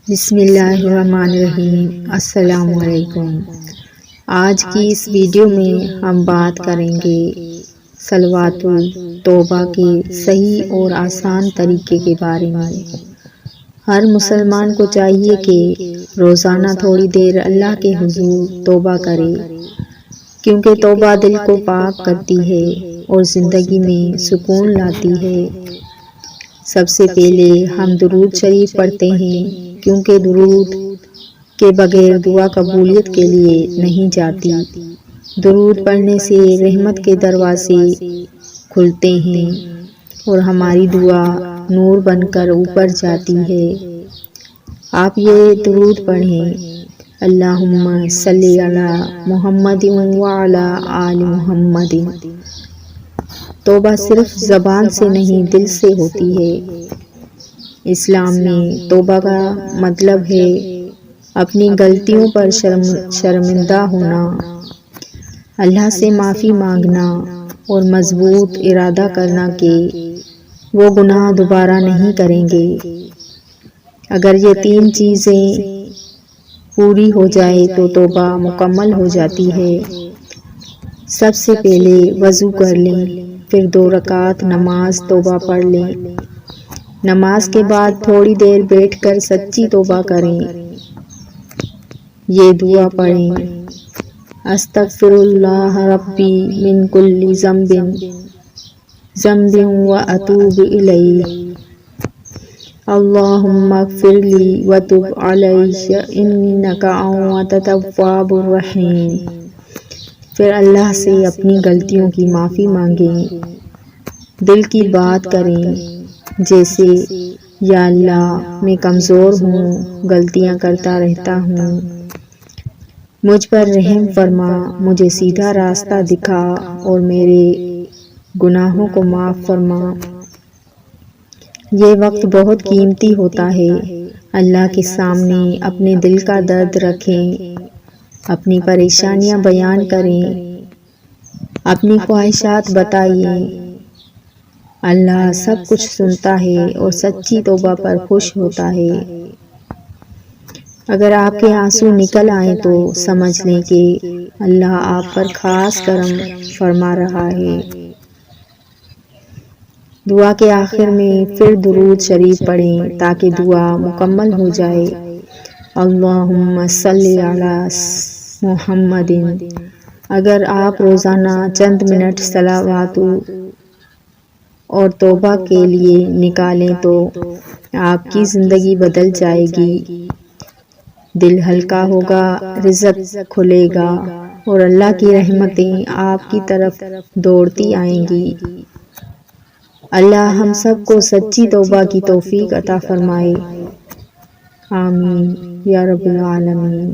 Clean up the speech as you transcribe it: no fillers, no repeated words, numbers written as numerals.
بسم اللہ الرحمن الرحیم۔ السلام علیکم۔ آج کی اس ویڈیو میں ہم بات کریں گے صلوات التوبہ کے صحیح اور آسان طریقے کے بارے میں۔ ہر مسلمان کو چاہیے کہ روزانہ تھوڑی دیر اللہ کے حضور توبہ کرے، کیونکہ توبہ دل کو پاک کرتی ہے اور زندگی میں سکون لاتی ہے۔ سب سے پہلے ہم درود شریف پڑھتے ہیں، کیونکہ درود کے بغیر دعا قبولیت کے لیے نہیں جاتی۔ درود پڑھنے سے رحمت کے دروازے کھلتے ہیں اور ہماری دعا نور بن کر اوپر جاتی ہے۔ آپ یہ درود پڑھیں: اللہم صلی علی محمد وعلی آل محمد۔ توبہ صرف زبان سے نہیں، دل سے ہوتی ہے۔ اسلام میں توبہ کا مطلب ہے اپنی غلطیوں پر شرمندہ ہونا، اللہ سے معافی مانگنا اور مضبوط ارادہ کرنا کہ وہ گناہ دوبارہ نہیں کریں گے۔ اگر یہ تین چیزیں پوری ہو جائے تو توبہ مکمل ہو جاتی ہے۔ سب سے پہلے وضو کر لیں، پھر 2 رکعت نماز توبہ پڑھ لیں۔ نماز کے بعد تھوڑی دیر بیٹھ کر سچی توبہ کریں۔ یہ دعا پڑھیں: استغفر اللہ ربی من کل ذنب واتوب الیہ، اللہم اغفر لی وتب علی انک انت التواب الرحیم۔ پھر اللہ سے اپنی غلطیوں کی معافی مانگیں، دل کی بات کریں، جیسے یا اللہ میں کمزور ہوں، غلطیاں کرتا رہتا ہوں، مجھ پر رحم فرما، مجھے سیدھا راستہ دکھا اور میرے گناہوں کو معاف فرما۔ یہ وقت بہت قیمتی ہوتا ہے۔ اللہ کے سامنے اپنے دل کا درد رکھیں، اپنی پریشانیاں بیان کریں، اپنی خواہشات بتائیں۔ اللہ سب کچھ سنتا ہے اور سچی توبہ پر خوش ہوتا ہے۔ اگر آپ کے آنسو نکل آئیں تو سمجھ لیں کہ اللہ آپ پر خاص کرم فرما رہا ہے۔ دعا کے آخر میں پھر درود شریف پڑھیں تاکہ دعا مکمل ہو جائے۔ اللہم صلی علی محمد۔ اگر آپ روزانہ چند منٹ صلوات اور توبہ کے لیے نکالیں تو آپ کی زندگی بدل جائے گی، دل ہلکا ہوگا، رزق کھلے گا اور اللہ کی رحمتیں آپ کی طرف دوڑتی آئیں گی۔ اللہ ہم سب کو سچی توبہ کی توفیق عطا فرمائے۔ آمین یا رب العالمین۔